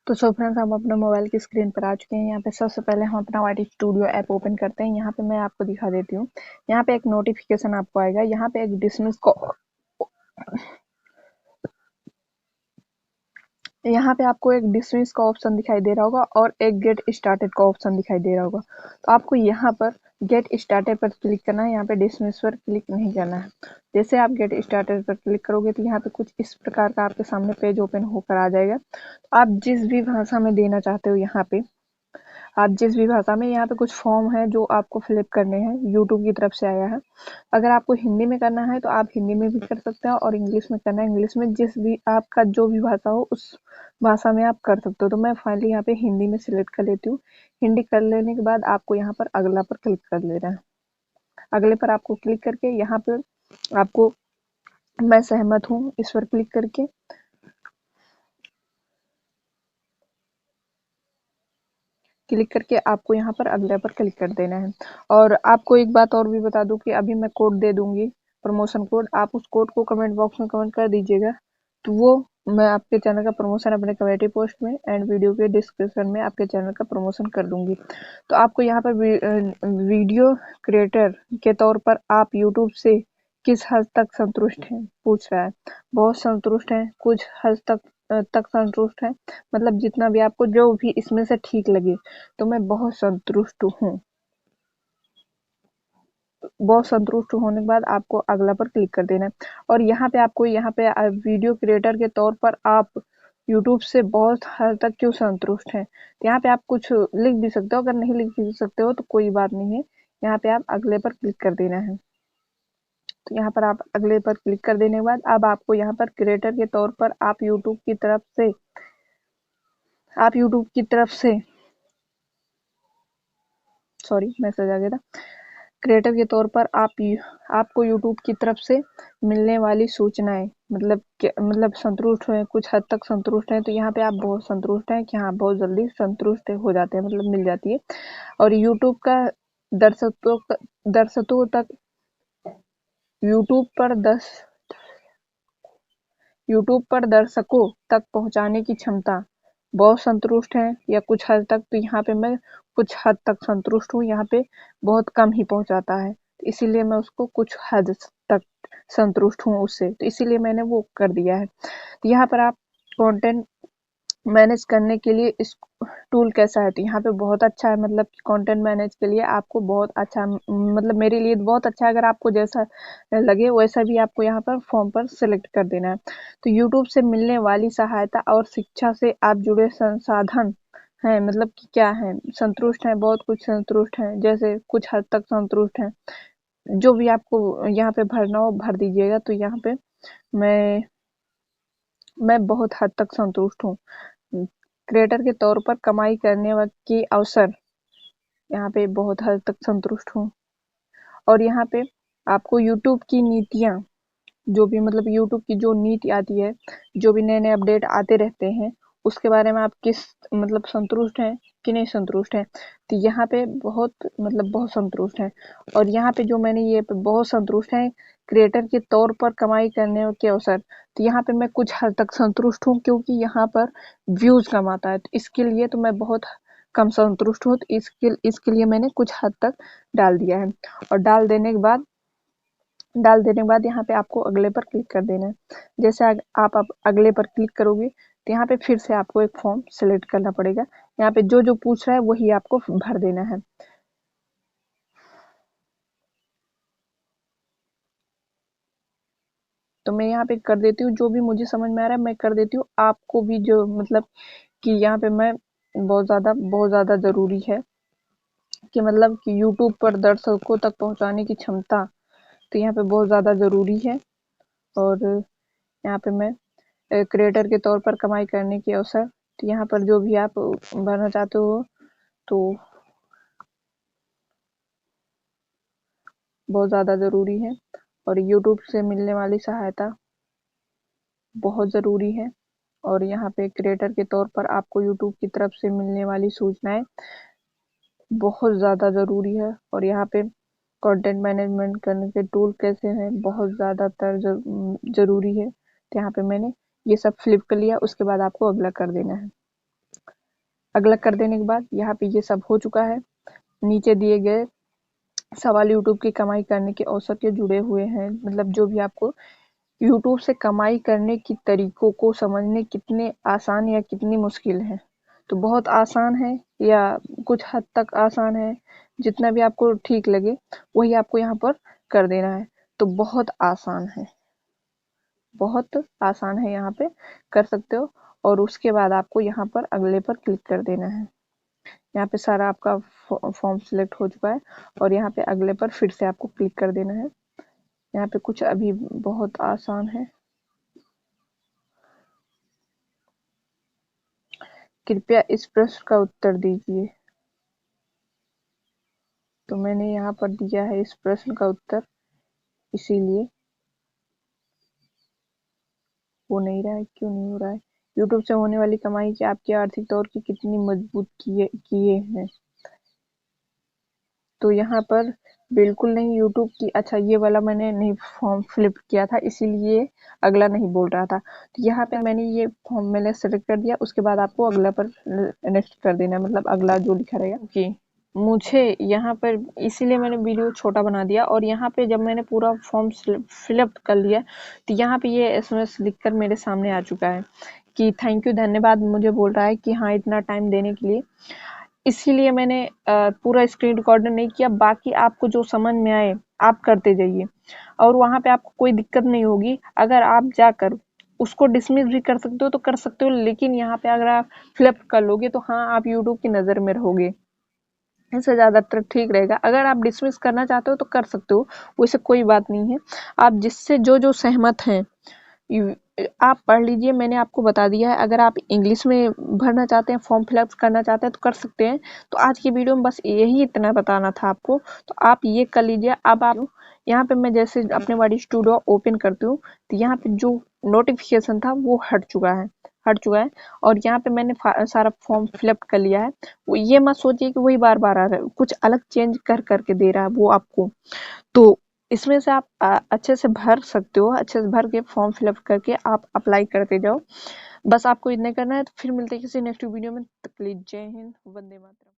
तो so friends, हम अपने मोबाइल की स्क्रीन पर आ चुके हैं। यहाँ पे सबसे पहले हम अपना Y T studio app open करते हैं। यहाँ पे मैं आपको दिखा देती हूँ। यहाँ पे एक नोटिफिकेशन आपको आएगा। यहाँ पे एक डिसमिस को यहाँ पे आपको एक डिसमिस का ऑप्शन दिखाई दे रहा होगा और एक गेट स्टार्टेड का ऑप्शन दिखाई दे रहा होगा। तो आपको यहाँ पर गेट स्टार्टेड पर क्लिक करना है। यहाँ पे डिसमिस पर क्लिक नहीं करना है। जैसे आप गेट स्टार्टेड पर क्लिक करोगे तो यहाँ पे कुछ इस प्रकार का आपके सामने पेज ओपन होकर आ जाएगा। तो आप जिस भी भाषा में देना चाहते हो, यहाँ पे आप जिस भी भाषा में, यहाँ पे कुछ फॉर्म है जो आपको फिलअप करने हैं, यूट्यूब की तरफ से आया है। अगर आपको हिंदी में करना है तो आप हिंदी में भी कर सकते हो और इंग्लिश में करना है इंग्लिश में, जिस भी आपका जो भी भाषा हो उस भाषा में आप कर सकते हो। तो मैं फाइनली यहाँ पे हिंदी में सिलेक्ट कर लेती हूँ। हिंदी कर लेने के बाद आपको यहाँ पर अगला पर क्लिक कर लेना है। अगले पर आपको क्लिक करके यहाँ पर आपको मैं सहमत हूँ इस पर क्लिक करके आपको यहाँ पर अगले पर क्लिक कर देना है। और आपको एक बात और भी बता दूं कि अभी मैं कोड दे दूंगी, प्रमोशन कोड। आप उस कोड को कमेंट बॉक्स में कमेंट कर दीजिएगा, तो वो मैं आपके चैनल का प्रमोशन अपने कमेटी पोस्ट में एंड वीडियो के डिस्क्रिप्शन में आपके चैनल का प्रमोशन कर दूंगी। तो आपको यहाँ पर वीडियो क्रिएटर के तौर पर आप यूट्यूब से किस हद तक संतुष्ट हैं पूछ रहा है। बहुत संतुष्ट हैं, कुछ हद तक संतुष्ट हैं, मतलब जितना भी आपको जो भी इसमें से ठीक लगे। तो मैं बहुत संतुष्ट हूँ। बहुत संतुष्ट होने के बाद आपको अगला पर क्लिक कर देना है। और यहाँ पे आपको वीडियो क्रिएटर के तौर पर आप यूट्यूब से बहुत हद तक क्यों संतुष्ट हैं, तो यहाँ पे आप कुछ लिख भी सकते हो। अगर नहीं लिख भी सकते हो तो कोई बात नहीं है। यहाँ पे आप अगले पर क्लिक कर देना है। तो यहाँ पर आप अगले पर क्लिक कर देने के बाद अब आपको यहाँ पर क्रिएटर के तौर पर आप यूट्यूब की तरफ से सॉरी, मैसेज आ गया था। क्रिएटर के तौर पर आपको यूट्यूब की तरफ से मिलने वाली सूचनाएं, मतलब संतुष्ट हैं, कुछ हद तक संतुष्ट हैं। तो यहाँ पे आप बहुत संतुष्ट हैं कि हाँ, बहुत जल्दी संतुष्ट हो जाते हैं, मतलब मिल जाती है। और यूट्यूब का दर्शकों दर्शकों तक यूट्यूब पर दस यूट्यूब पर दर्शकों तक पहुंचाने की क्षमता, बहुत संतुष्ट हैं या कुछ हद तक। तो यहाँ पे मैं कुछ हद तक संतुष्ट हूँ। यहाँ पे बहुत कम ही पहुंचाता है, तो इसीलिए मैं उसको कुछ हद तक संतुष्ट हूँ उससे, तो इसीलिए मैंने वो कर दिया है। तो यहाँ पर आप कंटेंट मैनेज करने के लिए इस टूल कैसा है, तो यहाँ पे बहुत अच्छा है। मतलब कंटेंट मैनेज के लिए आपको बहुत अच्छा, मतलब मेरे लिए बहुत अच्छा है। अगर आपको जैसा लगे वैसा भी आपको यहाँ पर फॉर्म पर सिलेक्ट कर देना है। तो यूट्यूब से मिलने वाली सहायता और शिक्षा से आप जुड़े संसाधन हैं, मतलब कि क्या है, संतुष्ट हैं, बहुत कुछ संतुष्ट हैं, जैसे कुछ हद तक संतुष्ट हैं। जो भी आपको यहाँ पे भरना हो भर दीजिएगा। तो यहाँ पे मैं बहुत हद तक संतुष्ट हूँ। क्रिएटर के तौर पर कमाई करने के अवसर, यहाँ पे बहुत हद तक संतुष्ट हूँ। और यहाँ पे आपको यूट्यूब की नीतियाँ, जो भी मतलब यूट्यूब की जो नीति आती है, जो भी नए नए अपडेट आते रहते हैं, उसके बारे में आप किस मतलब संतुष्ट हैं कि नहीं संतुष्ट हैं। तो यहाँ पे बहुत संतुष्ट हैं। और यहाँ पे जो मैंने ये बहुत संतुष्ट हैं क्रिएटर के तौर पर कमाई करने के अवसर, तो यहाँ पे मैं कुछ हद तक संतुष्ट हूँ, क्योंकि यहाँ पर व्यूज कम आता है। तो इसके लिए तो मैं बहुत कम संतुष्ट हूँ। तो इसके लिए मैंने कुछ हद तक डाल दिया है। और डाल देने के बाद यहाँ पे आपको अगले पर क्लिक कर देना है। जैसे आप अगले पर क्लिक करोगे तो यहाँ पे फिर से आपको एक फॉर्म सिलेक्ट करना पड़ेगा। यहाँ पे जो जो पूछ रहा है वही आपको भर देना है। तो मैं यहाँ पे कर देती हूँ, जो भी मुझे समझ में आ रहा है मैं कर देती हूँ। आपको भी जो मतलब कि यहाँ पे मैं बहुत ज़्यादा ज़रूरी है कि मतलब कि यूट्यूब पर दर्शकों तक पहुँचाने की क्षमता, तो यहाँ पे बहुत ज़्यादा ज़रूरी है। और यहाँ पे मैं क्रिएटर के तौर पर कमाई करने के अवसर, तो यहाँ पर जो भी आप भरना चाहते हो तो बहुत ज़्यादा ज़रूरी है। और यूट्यूब से मिलने वाली सहायता बहुत ज़रूरी है। और यहाँ पे क्रिएटर के तौर पर आपको यूट्यूब की तरफ से मिलने वाली सूचनाएं बहुत ज़्यादा ज़रूरी है। और यहाँ पे कंटेंट मैनेजमेंट करने के टूल कैसे हैं, बहुत ज़्यादातर ज़रूरी है। तो यहाँ पे मैंने ये सब फ्लिप कर लिया, उसके बाद आपको अगला कर देना है। अगला कर देने के बाद यहाँ पे ये सब हो चुका है। नीचे दिए गए सवाल यूट्यूब की कमाई करने के अवसर के जुड़े हुए हैं, मतलब जो भी आपको यूट्यूब से कमाई करने की तरीकों को समझने कितने आसान या कितनी मुश्किल है। तो बहुत आसान है या कुछ हद तक आसान है, जितना भी आपको ठीक लगे वही आपको यहाँ पर कर देना है। तो बहुत आसान है, बहुत आसान है, यहाँ पे कर सकते हो। और उसके बाद आपको यहाँ पर अगले पर क्लिक कर देना है। यहाँ पे सारा आपका फॉर्म सिलेक्ट हो चुका है और यहाँ पे अगले पर फिर से आपको क्लिक कर देना है। यहाँ पे कुछ अभी बहुत आसान है। कृपया इस प्रश्न का उत्तर दीजिए। तो मैंने यहाँ पर दिया है इस प्रश्न का उत्तर, इसीलिए हो नहीं रहा है। क्यों नहीं हो रहा है? यूट्यूब से होने वाली कमाई की आपकी आर्थिक तौर की कितनी मजबूत किए हैं। तो यहाँ पर बिल्कुल नहीं यूट्यूब की। अच्छा, ये वाला मैंने नहीं फॉर्म फिलअप किया था, इसीलिए अगला नहीं बोल रहा था। तो यहाँ पे मैंने ये फॉर्म मैंने सेलेक्ट कर दिया, उसके बाद आपको अगला पर नेक्स्ट कर देना है, मतलब अगला जो लिखा रहेगा कि मुझे यहाँ पर, इसीलिए मैंने वीडियो छोटा बना दिया। और यहाँ पे जब मैंने पूरा फॉर्म फिलअप कर लिया तो यहाँ पे ये एसएमएस लिखकर मेरे सामने आ चुका है कि थैंक यू, धन्यवाद। मुझे बोल रहा है कि हाँ, इतना टाइम देने के लिए। इसीलिए मैंने पूरा स्क्रीन रिकॉर्डर नहीं किया। बाकी आपको जो समझ में आए आप करते जाइए, और वहाँ पे आपको कोई दिक्कत नहीं होगी। अगर आप जाकर उसको डिसमिस भी कर सकते हो तो कर सकते हो, लेकिन यहाँ पे अगर आप फिलअप कर लोगे तो हाँ, आप यूट्यूब की नज़र में रहोगे। इससे ज़्यादातर ठीक रहेगा। अगर आप डिसमिस करना चाहते हो तो कर सकते हो, वैसे कोई बात नहीं है। आप जिससे जो जो सहमत हैं आप पढ़ लीजिए, मैंने आपको बता दिया है। अगर आप इंग्लिश में भरना चाहते हैं, फॉर्म फिलअप करना चाहते हैं तो कर सकते हैं। तो आज की वीडियो में बस यही इतना बताना था आपको, तो आप ये कर लीजिए। अब आप यहाँ पे मैं जैसे अपने वाडी स्टूडियो ओपन करती हूँ तो यहाँ पे जो नोटिफिकेशन था वो हट चुका है। और यहाँ पे मैंने सारा फॉर्म फिलअप कर लिया है। वो ये मत सोचिए कि वही बार बार आ रहा है, कुछ अलग चेंज कर करके दे रहा है वो आपको। तो इसमें से आप अच्छे से भर सकते हो, अच्छे से भर के फॉर्म फिलअप करके आप अप्लाई करते जाओ। बस आपको इतने करना है। तो फिर मिलते हैं किसी नेक्स्ट वीडियो में। तब तक के लिए जय हिंद, वंदे मातरम।